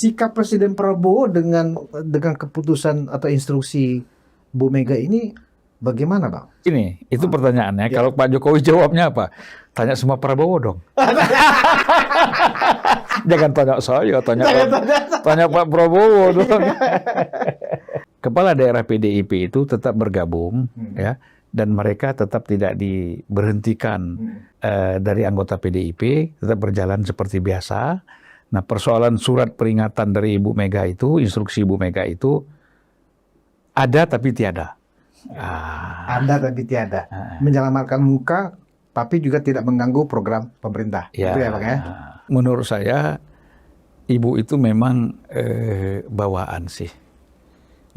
sikap Presiden Prabowo dengan keputusan atau instruksi Bu Mega ini bagaimana, Bang? Ini, itu pertanyaannya. Kalau Pak Jokowi jawabnya apa? Tanya sama Prabowo dong. Jangan tanya saya, tanya Pak Prabowo dong. Kepala daerah PDIP itu tetap bergabung, ya, dan mereka tetap tidak diberhentikan dari anggota PDIP, tetap berjalan seperti biasa. Nah, persoalan surat peringatan dari Ibu Mega itu, instruksi Ibu Mega itu ada tapi tiada. Ada tapi tiada. Menyelamatkan muka, tapi juga tidak mengganggu program pemerintah. Ya, itu ya, Bang ya? Menurut saya, Ibu itu memang bawaan sih.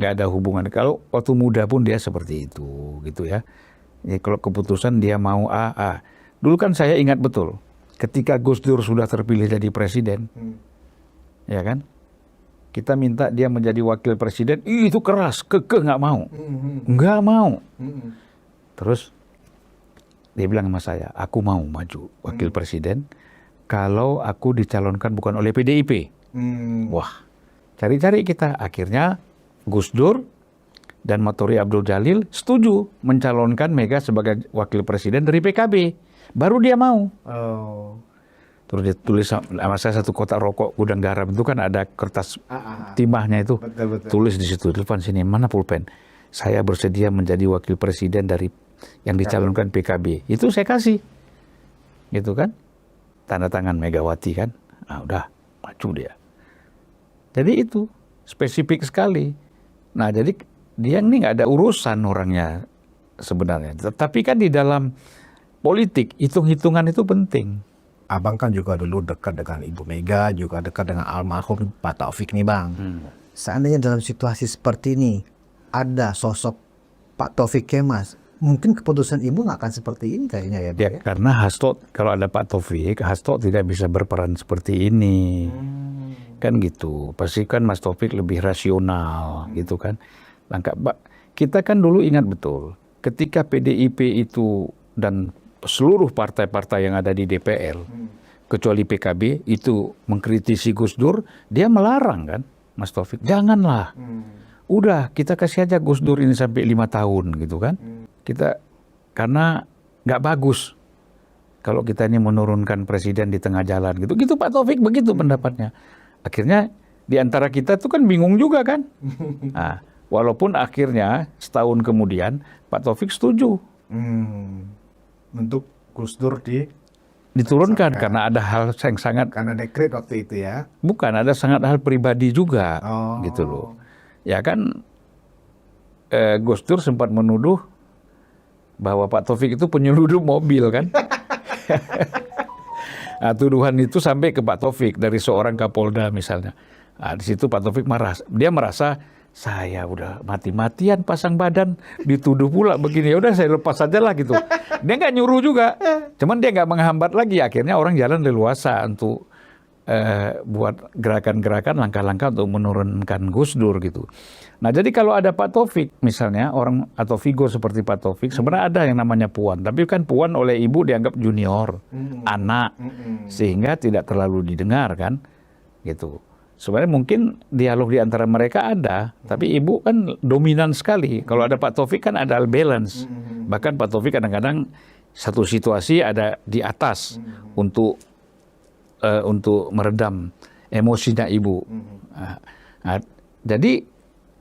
Nggak ada hubungan. Kalau waktu muda pun dia seperti itu, gitu ya. Ya, kalau keputusan dia mau A. Dulu kan saya ingat betul, ketika Gus Dur sudah terpilih jadi presiden, ya kan? Kita minta dia menjadi wakil presiden, itu keras, kekeh nggak mau. Nggak mau. Terus dia bilang sama saya, aku mau maju wakil presiden kalau aku dicalonkan bukan oleh PDIP. Wah, cari-cari kita. Akhirnya Gus Dur dan Matori Abdul Jalil setuju mencalonkan Mega sebagai wakil presiden dari PKB. Baru dia mau. Terus dia tulis sama saya satu kotak rokok gudang garam itu kan ada kertas timahnya itu. Betul. Tulis di situ, depan sini, mana pulpen. Saya bersedia menjadi wakil presiden dari yang dicalonkan PKB. Itu saya kasih. Gitu kan. Tanda tangan Megawati kan. Udah, maju dia. Jadi itu spesifik sekali. Nah, jadi dia ini nggak ada urusan orangnya sebenarnya. Tapi kan di dalam politik, hitung-hitungan itu penting. Abang kan juga dulu dekat dengan Ibu Mega, juga dekat dengan almarhum Pak Taufik nih, Bang. Seandainya dalam situasi seperti ini, ada sosok Pak Taufik Kemas, mungkin keputusan Ibu nggak akan seperti ini kayaknya ya, Bang? Ya, karena Hasto, kalau ada Pak Taufik, Hasto tidak bisa berperan seperti ini. Kan gitu. Pasti kan Mas Taufik lebih rasional, gitu kan. Kita kan dulu ingat betul, ketika PDIP itu dan seluruh partai-partai yang ada di DPR, kecuali PKB, itu mengkritisi Gus Dur, dia melarang kan, Mas Taufik, janganlah. Udah, kita kasih aja Gus Dur ini sampai 5 tahun, gitu kan. Karena nggak bagus kalau kita ini menurunkan presiden di tengah jalan, gitu. Gitu Pak Taufik, begitu pendapatnya. Akhirnya, di antara kita tuh kan bingung juga kan. Nah, walaupun akhirnya, setahun kemudian, Pak Taufik setuju. Untuk Gus Dur diturunkan karena ada hal yang sangat, karena dekret waktu itu ya. Bukan, ada sangat hal pribadi juga, gitu loh. Ya kan, Gus Dur sempat menuduh bahwa Pak Taufik itu penyelundup mobil kan. Nah, tuduhan itu sampai ke Pak Taufik dari seorang Kapolda misalnya. Nah, di situ Pak Taufik marah. Dia merasa, saya udah mati-matian pasang badan, dituduh pula begini. Ya udah saya lepas saja lah gitu. Dia nggak nyuruh juga, cuman dia nggak menghambat lagi. Akhirnya orang jalan leluasa untuk buat gerakan-gerakan, langkah-langkah untuk menurunkan Gus Dur gitu. Nah, jadi kalau ada Pak Taufik misalnya, orang atau figur seperti Pak Taufik, sebenarnya ada yang namanya Puan. Tapi kan Puan oleh ibu dianggap junior, anak, sehingga tidak terlalu didengar kan, gitu. Sebenarnya mungkin dialog di antara mereka ada, tapi ibu kan dominan sekali. Kalau ada Pak Taufik kan ada balance. Bahkan Pak Taufik kadang-kadang satu situasi ada di atas untuk meredam emosinya ibu. Nah, jadi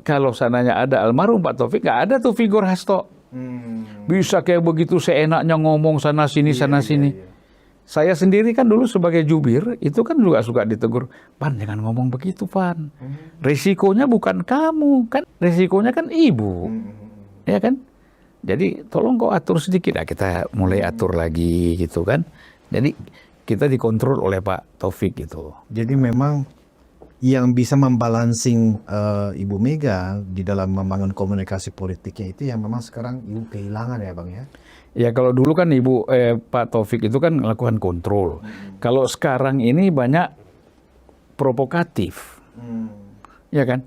kalau sananya ada almarhum Pak Taufik, nggak ada tuh figur Hasto. Bisa kayak begitu seenaknya ngomong sana sini sana sini. Saya sendiri kan dulu sebagai jubir, itu kan juga suka ditegur, Pan jangan ngomong begitu Pan. Risikonya bukan kamu, kan risikonya kan ibu. Ya kan? Jadi tolong kok atur sedikit. Nah, kita mulai atur lagi gitu kan. Jadi kita dikontrol oleh Pak Taufik gitu. Jadi memang yang bisa membalancing Ibu Mega di dalam membangun komunikasi politiknya itu yang memang sekarang Ibu kehilangan ya, Bang ya? Ya kalau dulu kan Pak Taufik itu kan melakukan kontrol. Kalau sekarang ini banyak provokatif. Ya kan?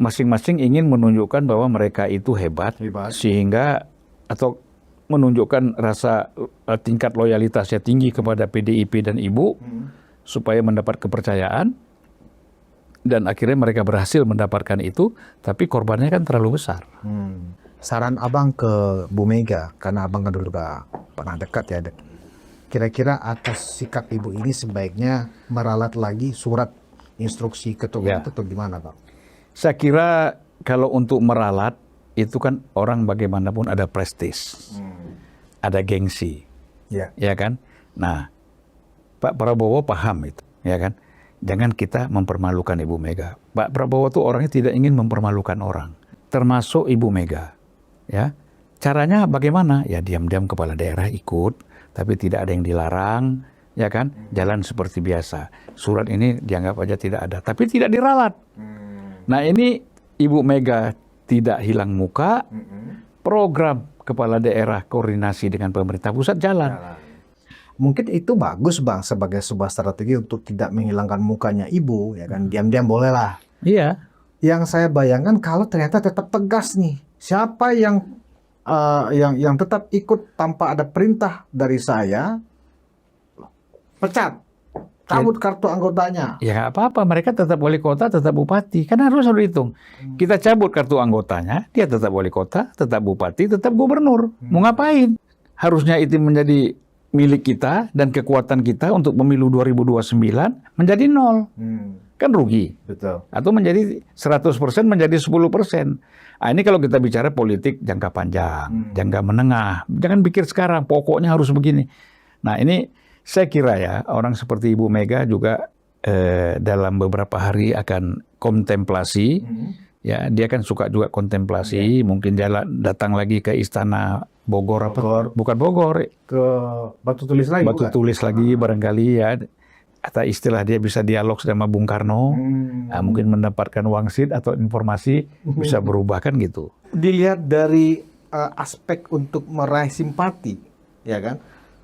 Masing-masing ingin menunjukkan bahwa mereka itu hebat. Sehingga atau menunjukkan rasa tingkat loyalitasnya tinggi kepada PDIP dan Ibu supaya mendapat kepercayaan. Dan akhirnya mereka berhasil mendapatkan itu, tapi korbannya kan terlalu besar. Saran abang ke Bu Mega, karena abang kan dulu juga pernah dekat ya. Kira-kira atas sikap ibu ini sebaiknya meralat lagi surat instruksi ketua Ya. itu atau gimana bang? Saya kira kalau untuk meralat, itu kan orang bagaimanapun ada prestis, ada gengsi, Ya. ya kan? Nah, Pak Prabowo paham itu, ya kan? Jangan kita mempermalukan Ibu Mega. Pak Prabowo tuh orangnya tidak ingin mempermalukan orang, termasuk Ibu Mega, ya. Caranya bagaimana? Ya diam-diam kepala daerah ikut, tapi tidak ada yang dilarang, ya kan? Jalan seperti biasa. Surat ini dianggap aja tidak ada, tapi tidak diralat. Nah ini Ibu Mega tidak hilang muka, program kepala daerah koordinasi dengan pemerintah pusat jalan. Mungkin itu bagus bang sebagai sebuah strategi untuk tidak menghilangkan mukanya ibu, ya kan? Diam-diam boleh lah. Iya. Yang saya bayangkan kalau ternyata tetap tegas nih, siapa yang tetap ikut tanpa ada perintah dari saya, pecat, cabut kartu anggotanya. Ya nggak apa-apa, mereka tetap wali kota, tetap bupati. Kan harus dihitung. Kita cabut kartu anggotanya, dia tetap wali kota, tetap bupati, tetap gubernur. Mau ngapain? Harusnya itu menjadi milik kita dan kekuatan kita untuk pemilu 2029 menjadi nol. Kan rugi. Betul. Atau menjadi 100% menjadi 10%. Nah, ini kalau kita bicara politik jangka panjang, jangka menengah. Jangan pikir sekarang, pokoknya harus begini. Nah ini saya kira ya, orang seperti Ibu Mega juga dalam beberapa hari akan kontemplasi. Ya, dia kan suka juga kontemplasi, mungkin datang lagi ke Istana Bogor, bukan Bogor, Ke Batu Tulis lagi. Batu Tulis lagi barangkali ya. Atau istilah dia bisa dialog sama Bung Karno, nah, mungkin mendapatkan wangsit atau informasi bisa berubah kan gitu. Dilihat dari aspek untuk meraih simpati, ya kan?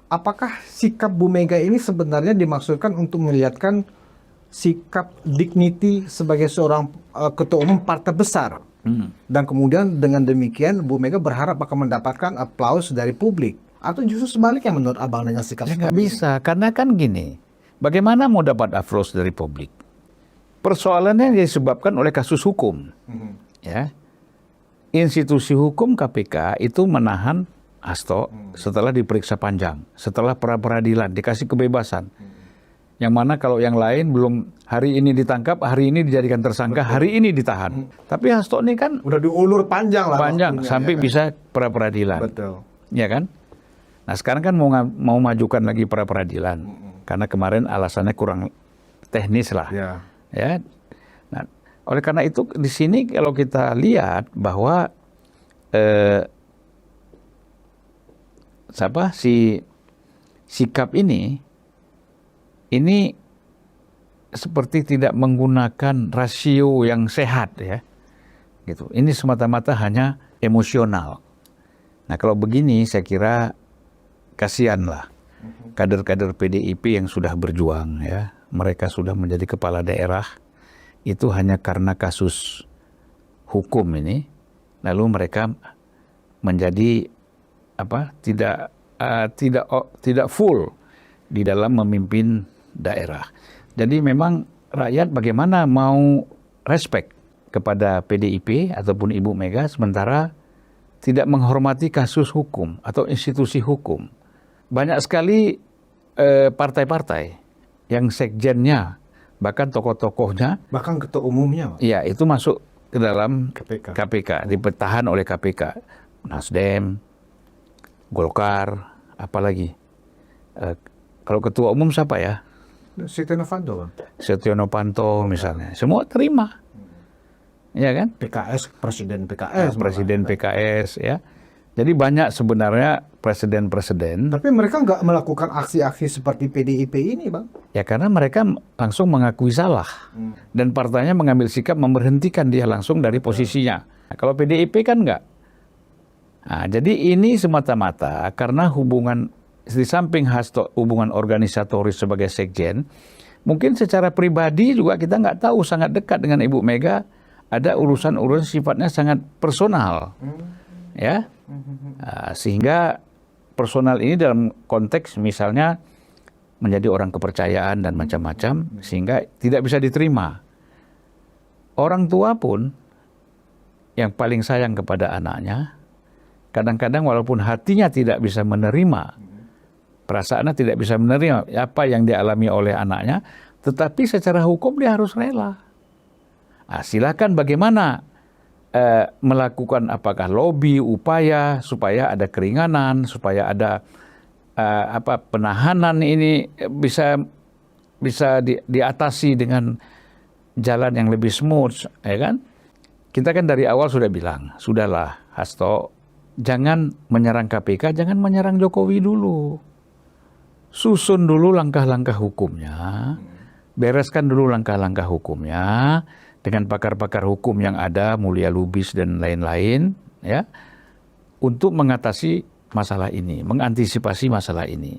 Apakah sikap Bu Mega ini sebenarnya dimaksudkan untuk melihatkan sikap dignity sebagai seorang ketua umum partai besar? Dan kemudian dengan demikian Bu Mega berharap akan mendapatkan aplaus dari publik, atau justru sebaliknya menurut abang dengan sikap Ya nggak bisa, karena kan gini, bagaimana mau dapat aplaus dari publik? Persoalannya disebabkan oleh kasus hukum. Ya, institusi hukum KPK itu menahan Hasto setelah diperiksa panjang, setelah pra-peradilan dikasih kebebasan. Yang mana kalau yang lain belum hari ini ditangkap, hari ini dijadikan tersangka, hari ini ditahan. Tapi Hasto ini kan udah diulur panjang lah. panjang waktunya, sampai ya kan? bisa pra-peradilan. Betul. Ya kan? Nah sekarang kan mau majukan lagi pra-peradilan. Karena kemarin alasannya kurang teknis lah. Ya. Ya. Nah, oleh karena itu di sini kalau kita lihat bahwa sikap ini seperti tidak menggunakan rasio yang sehat ya. Gitu. Ini semata-mata hanya emosional. Nah, kalau begini saya kira kasihanlah kader-kader PDIP yang sudah berjuang ya. Mereka sudah menjadi kepala daerah itu hanya karena kasus hukum ini, lalu mereka menjadi tidak full di dalam memimpin daerah. Jadi memang rakyat bagaimana mau respect kepada PDIP ataupun Ibu Mega sementara tidak menghormati kasus hukum atau institusi hukum. Banyak sekali partai-partai yang sekjennya bahkan tokoh-tokohnya, Bahkan ketua umumnya. ya itu masuk ke dalam KPK. KPK, ditahan oleh KPK. Nasdem, Golkar, apalagi. Kalau ketua umum siapa ya? Setia Novanto, Bang. Setia Novanto misalnya. Semua terima. Ya kan? PKS, Presiden PKS. Presiden PKS ya. Jadi banyak sebenarnya presiden-presiden. Tapi mereka nggak melakukan aksi-aksi seperti PDIP ini, Bang. Ya karena mereka langsung mengakui salah. Dan partainya mengambil sikap memberhentikan dia langsung dari posisinya. Nah, kalau PDIP kan enggak. Nah, jadi ini semata-mata karena hubungan di samping Hasto hubungan organisatoris sebagai sekjen, mungkin secara pribadi juga kita nggak tahu sangat dekat dengan Ibu Mega, ada urusan-urusan sifatnya sangat personal, ya, sehingga personal ini dalam konteks misalnya menjadi orang kepercayaan dan macam-macam, sehingga tidak bisa diterima orang tua pun yang paling sayang kepada anaknya, kadang-kadang walaupun hatinya tidak bisa menerima, perasaannya tidak bisa menerima apa yang dialami oleh anaknya, tetapi secara hukum dia harus rela. Nah, silakan bagaimana melakukan apakah lobby, upaya supaya ada keringanan, supaya ada penahanan ini bisa diatasi dengan jalan yang lebih smooth, ya kan? Kita kan dari awal sudah bilang, sudahlah Hasto, jangan menyerang KPK, jangan menyerang Jokowi dulu. Susun dulu langkah-langkah hukumnya, bereskan dulu langkah-langkah hukumnya dengan pakar-pakar hukum yang ada, Mulia Lubis dan lain-lain, ya, untuk mengatasi masalah ini, mengantisipasi masalah ini.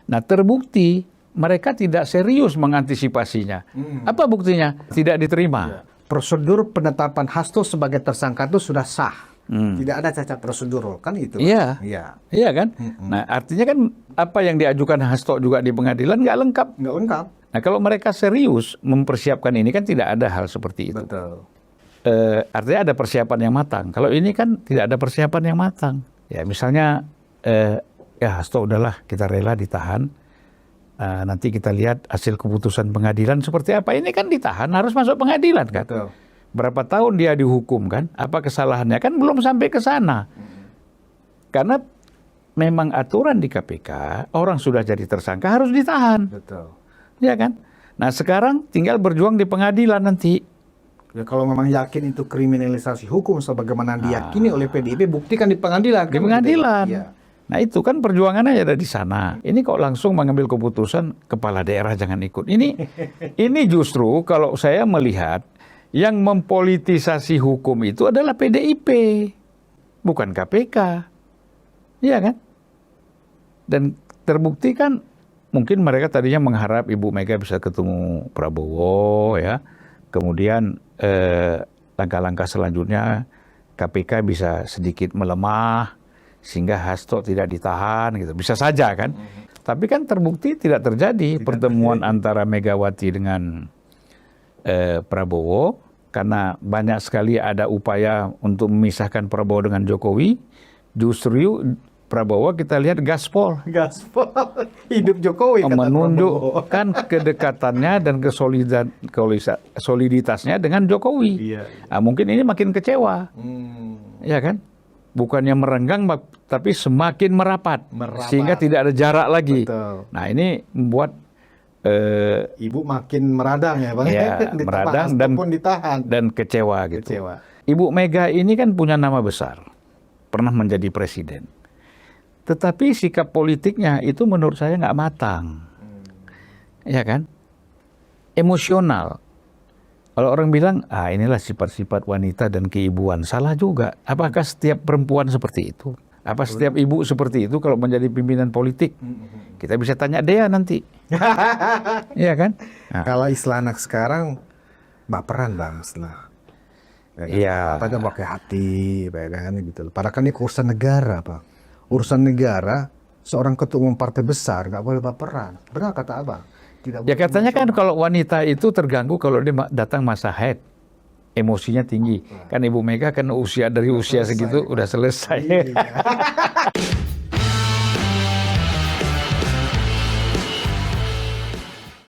Nah, terbukti mereka tidak serius mengantisipasinya. Apa buktinya? Tidak diterima. Prosedur penetapan Hasto sebagai tersangka itu sudah sah. Tidak ada cacat prosedur, kan itu? Iya. Iya. Iya kan? Nah, artinya kan apa yang diajukan Hasto juga di pengadilan nggak lengkap. Nggak lengkap. Nah, kalau mereka serius mempersiapkan ini kan tidak ada hal seperti itu. Betul. Artinya ada persiapan yang matang. Kalau ini kan tidak ada persiapan yang matang. Ya, misalnya ya Hasto udahlah kita rela ditahan. Nanti kita lihat hasil keputusan pengadilan seperti apa. Ini kan ditahan, harus masuk pengadilan kan. Betul. Berapa tahun dia dihukum kan? Apa kesalahannya? Kan belum sampai ke sana. Karena memang aturan di KPK, orang sudah jadi tersangka harus ditahan. Betul. Ya kan? Nah, sekarang tinggal berjuang di pengadilan nanti. Ya, kalau memang yakin itu kriminalisasi hukum sebagaimana diyakini oleh PDIP, buktikan di pengadilan. Di pengadilan. Iya. Nah, itu kan perjuangannya ada di sana. Ini kok langsung mengambil keputusan kepala daerah jangan ikut. Ini justru kalau saya melihat yang mempolitisasi hukum itu adalah PDIP, bukan KPK. Iya kan? Dan terbukti kan mungkin mereka tadinya mengharap Ibu Mega bisa ketemu Prabowo, ya. Kemudian langkah-langkah selanjutnya KPK bisa sedikit melemah sehingga Hasto tidak ditahan gitu. Bisa saja kan. Tapi kan terbukti tidak terjadi pertemuan antara Megawati dengan Prabowo, karena banyak sekali ada upaya untuk memisahkan Prabowo dengan Jokowi. Justru Prabowo kita lihat gaspol. Gaspol. Hidup Jokowi, kata menunjukkan kedekatannya dan soliditasnya dengan Jokowi. Iya. Nah, mungkin ini makin kecewa. Ya kan? Bukannya merenggang, tapi semakin merapat. Sehingga tidak ada jarak lagi. Betul. Nah, ini membuat Ibu makin meradang ya Bang. Ya, meradang dan kecewa gitu. Kecewa. Ibu Mega ini kan punya nama besar. Pernah menjadi presiden. Tetapi sikap politiknya itu menurut saya nggak matang. Ya kan? Emosional. Kalau orang bilang, inilah sifat-sifat wanita dan keibuan. Salah juga. Apakah setiap perempuan seperti itu? Apa setiap ibu seperti itu kalau menjadi pimpinan politik? Kita bisa tanya Dea nanti. Iya kan? Nah. Kalau istilah anak sekarang, baperan Bang. Istilah. Iya. Apa kan pakai hati, kan gitu. Padahal kan ini urusan negara, Pak. Urusan negara, seorang ketua umum partai besar nggak boleh baperan. Benar kata Abang. Tidak ya katanya kan kalau wanita itu terganggu kalau dia datang masa haid, emosinya tinggi. Kan Ibu Mega kan dari usia segitu udah selesai.